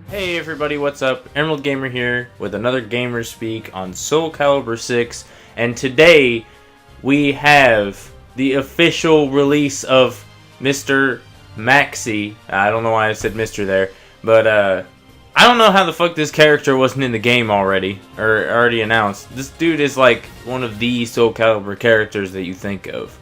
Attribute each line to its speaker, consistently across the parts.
Speaker 1: Hey everybody, what's up? Emerald Gamer here with another Gamer Speak on Soulcalibur 6, and today we have the official release of Mr. Maxi. I don't know why I said Mr. there, but I don't know how the fuck this character wasn't in the game already, or already announced. This dude is like one of the Soulcalibur characters that you think of.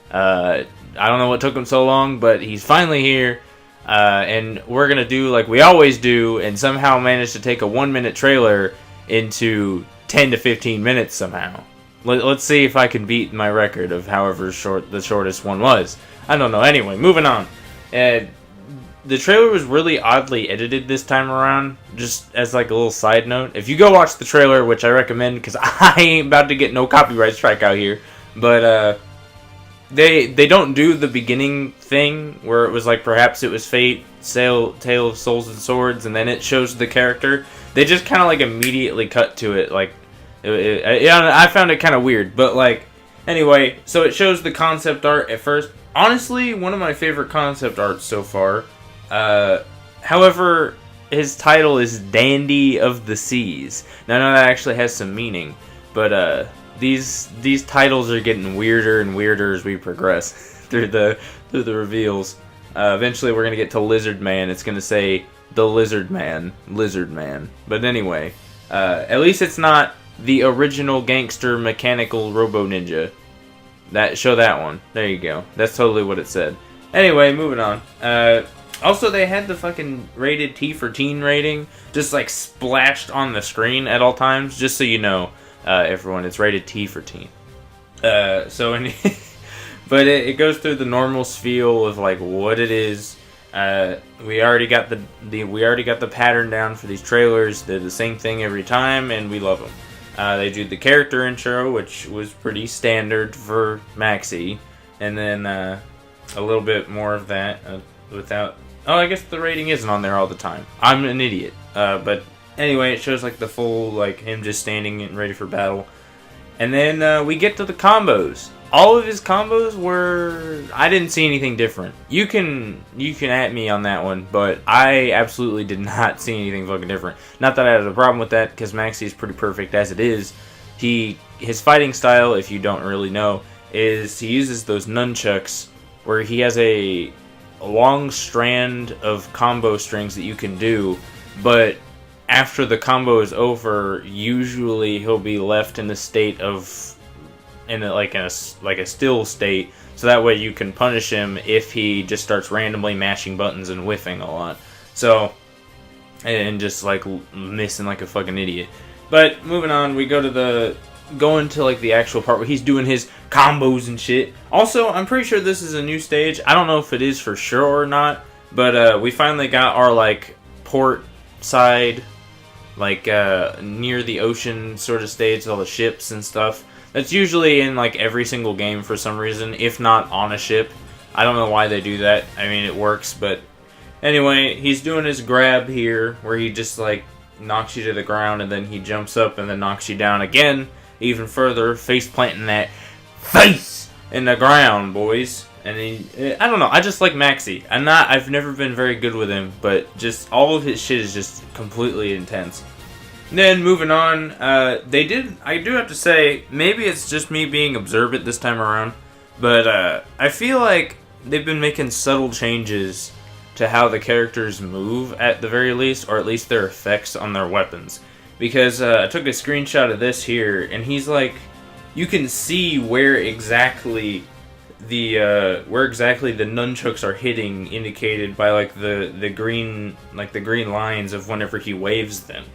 Speaker 1: I don't know what took him so long, but he's finally here. And we're going to do like we always do and somehow manage to take a 1-minute trailer into 10 to 15 minutes somehow. Let's see if I can beat my record of however short the shortest one was. I don't know. Anyway, moving on. The trailer was really oddly edited this time around, just as like a little side note. If you go watch the trailer, which I recommend because I ain't about to get no copyright strike out here, but They don't do the beginning thing where it was like perhaps it was Fate, Tale of Souls and Swords, and then it shows the character. They just kind of like immediately cut to it. Like, I found it kind of weird, but like, anyway, so it shows the concept art at first. Honestly, one of my favorite concept arts so far. However, his title is Dandy of the Seas. Now, I know that actually has some meaning, but These titles are getting weirder and weirder as we progress through the reveals. Eventually, we're gonna get to Lizard Man. It's gonna say the Lizard Man. But anyway, at least it's not the original gangster mechanical Robo Ninja. Show that one. There you go. That's totally what it said. Anyway, moving on. Also, they had the fucking rated T for teen rating just like splashed on the screen at all times, just so you know. Everyone, it's rated T for teen. But it goes through the normal spiel of like what it is. We already got the pattern down for these trailers. They're the same thing every time, and we love them. They do the character intro, which was pretty standard for Maxi, and then a little bit more of that without. Oh, I guess the rating isn't on there all the time. I'm an idiot. But. Anyway, it shows like the full, like him just standing and ready for battle. And then we get to the combos. All of his combos were... I didn't see anything different. You can at me on that one, but I absolutely did not see anything fucking different. Not that I had a problem with that, because Maxi is pretty perfect as it is. His fighting style, if you don't really know, is he uses those nunchucks where he has a long strand of combo strings that you can do, but after the combo is over, usually he'll be left in the state of, like a still state, so that way you can punish him if he just starts randomly mashing buttons and whiffing a lot. So, and just like missing like a fucking idiot. But moving on, we go into like the actual part where he's doing his combos and shit. Also, I'm pretty sure this is a new stage. I don't know if it is for sure or not, but we finally got our like port side, like near the ocean sort of stage, all the ships and stuff. That's usually in like every single game for some reason, if not on a ship. I don't know why they do that. I mean, it works, but anyway, he's doing his grab here where he just like knocks you to the ground and then he jumps up and then knocks you down again even further, face planting that face in the ground, boys. And I don't know, I just like Maxi. I've never been very good with him, but just all of his shit is just completely intense. Then moving on, I do have to say, maybe it's just me being observant this time around, but I feel like they've been making subtle changes to how the characters move at the very least, or at least their effects on their weapons. Because I took a screenshot of this here, and he's like, you can see where exactly the nunchucks are hitting, indicated by like the green lines of whenever he waves them.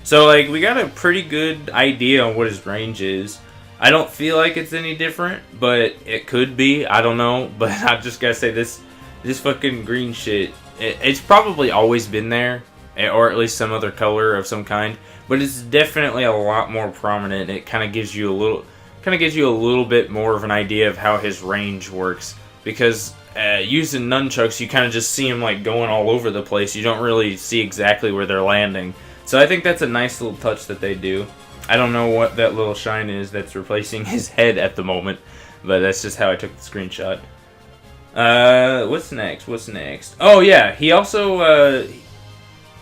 Speaker 1: So like we got a pretty good idea on what his range is. I don't feel like it's any different, but it could be. I don't know, but I just gotta say this fucking green shit. It's probably always been there, or at least some other color of some kind. But it's definitely a lot more prominent. It kind of gives you a little bit more of an idea of how his range works, because using nunchucks, you kind of just see him like going all over the place. You don't really see exactly where they're landing. So I think that's a nice little touch that they do. I don't know what that little shine is that's replacing his head at the moment, but that's just how I took the screenshot. What's next? Oh yeah, he also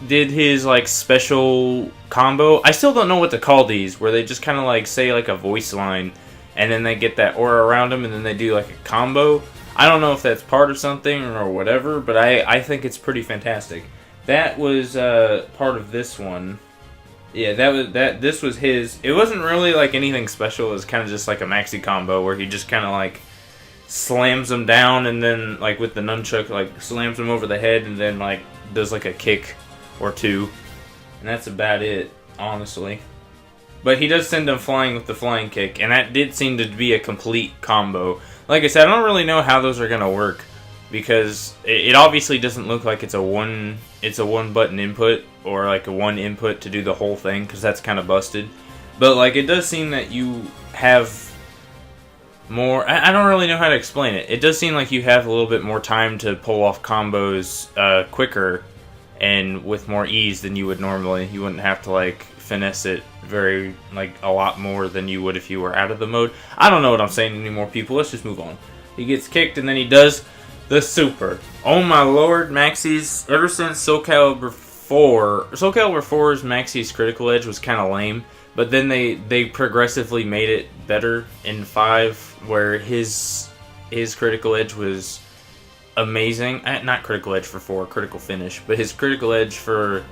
Speaker 1: did his like special combo. I still don't know what to call these, where they just kind of like say like a voice line, and then they get that aura around them, and then they do like a combo. I don't know if that's part of something or whatever, but I think it's pretty fantastic. That was part of this one. Yeah, this was his. It wasn't really like anything special. It was kind of just like a maxi combo where he just kind of like slams them down, and then like with the nunchuck like slams them over the head, and then like does like a kick or two, and that's about it, honestly. But he does send them flying with the flying kick, and that did seem to be a complete combo. Like I said, I don't really know how those are gonna work, because it obviously doesn't look like it's a one button input, or like a one input to do the whole thing, because that's kind of busted. But like, it does seem that you have more. I don't really know how to explain it. It does seem like you have a little bit more time to pull off combos quicker and with more ease than you would normally. You wouldn't have to like finesse it very like a lot more than you would if you were out of the mode. I don't know what I'm saying anymore, people. Let's just move on. He gets kicked, and then he does the super. Oh my lord, Maxi's, ever since Soulcalibur 4, Soulcalibur 4's Maxi's critical edge was kind of lame, but then they progressively made it better in 5, where his critical edge was amazing. Not critical edge for 4, critical finish, but his critical edge for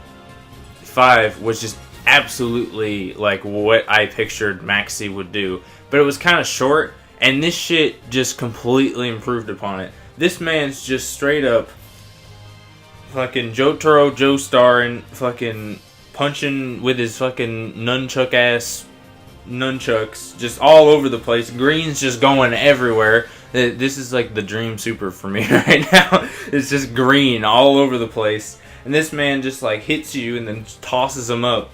Speaker 1: 5 was just absolutely like what I pictured Maxi would do. But it was kind of short, and this shit just completely improved upon it. This man's just straight up fucking Jotaro Joestar and fucking punching with his fucking nunchuck ass nunchucks just all over the place. Green's just going everywhere. This is like the dream super for me right now. It's just green all over the place. And this man just like hits you and then tosses him up.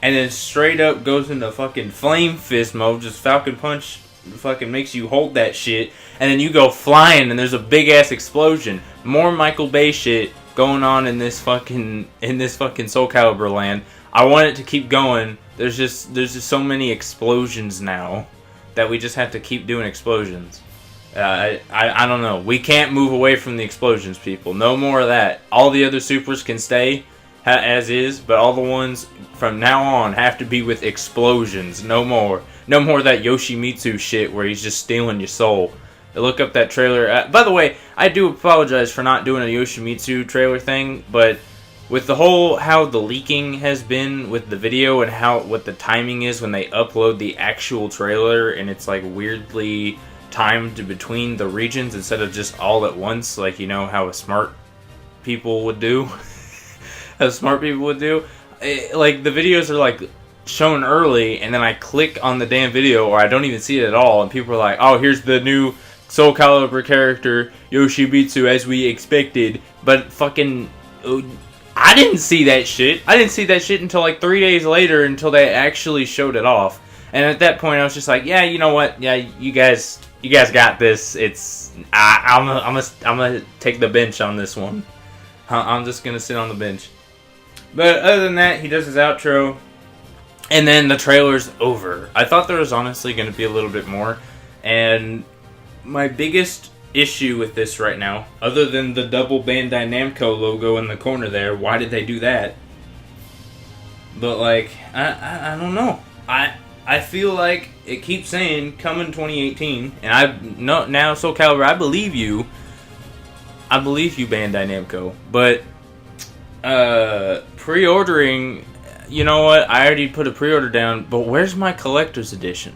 Speaker 1: And then straight up goes into fucking flame fist mode. Just Falcon Punch fucking makes you hold that shit. And then you go flying and there's a big ass explosion. More Michael Bay shit going on in this fucking Soulcalibur land. I want it to keep going. There's just so many explosions now that we just have to keep doing explosions. I don't know. We can't move away from the explosions, people. No more of that. All the other supers can stay as is, but all the ones from now on have to be with explosions. No more. No more of that Yoshimitsu shit where he's just stealing your soul. Look up that trailer. By the way, I do apologize for not doing a Yoshimitsu trailer thing, but with the whole how the leaking has been with the video and what the timing is when they upload the actual trailer, and it's like weirdly timed between the regions instead of just all at once, like, you know how smart people would do. Like the videos are like shown early, and then I click on the damn video, or I don't even see it at all, and people are like, oh, here's the new Soulcalibur character Yoshimitsu as we expected. But fucking I didn't see that shit. I didn't see that shit until like 3 days later, until they actually showed it off. And at that point I was just like, yeah, you know what, yeah, you guys got this. I'm gonna take the bench on this one. I'm just gonna sit on the bench. But other than that, he does his outro, and then the trailer's over. I thought there was honestly going to be a little bit more, and my biggest issue with this right now, other than the double Bandai Namco logo in the corner there, why did they do that? But like, I don't know. I feel like it keeps saying coming 2018, and I know now, Soulcalibur, I believe you, Bandai Namco, but pre-ordering, you know what, I already put a pre-order down, but where's my collector's edition?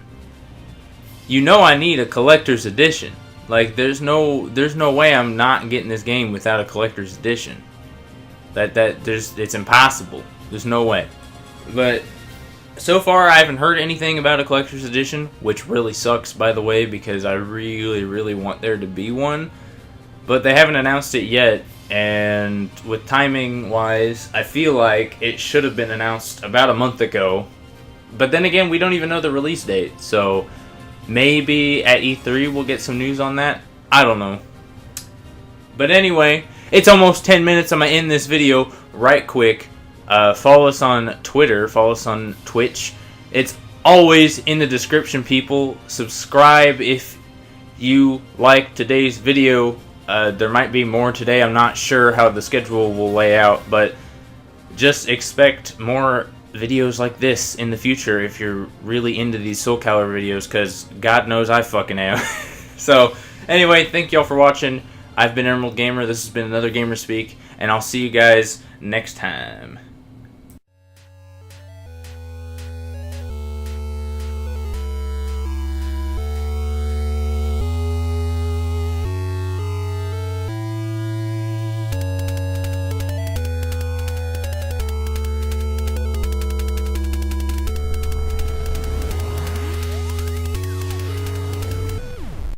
Speaker 1: You know I need a collector's edition. Like, there's no way I'm not getting this game without a collector's edition. It's impossible. There's no way. But so far I haven't heard anything about a collector's edition, which really sucks, by the way, because I really, really want there to be one. But they haven't announced it yet, and with timing wise, I feel like it should have been announced about a month ago. But then again, we don't even know the release date, so maybe at E3 we'll get some news on that. I don't know. But anyway, it's almost 10 minutes. I'm going to end this video right quick. Follow us on Twitter. Follow us on Twitch. It's always in the description, people. Subscribe if you like today's video. There might be more today. I'm not sure how the schedule will lay out, but just expect more videos like this in the future if you're really into these Soulcalibur videos, because God knows I fucking am. So, anyway, thank y'all for watching. I've been Emerald Gamer. This has been another Gamer Speak, and I'll see you guys next time.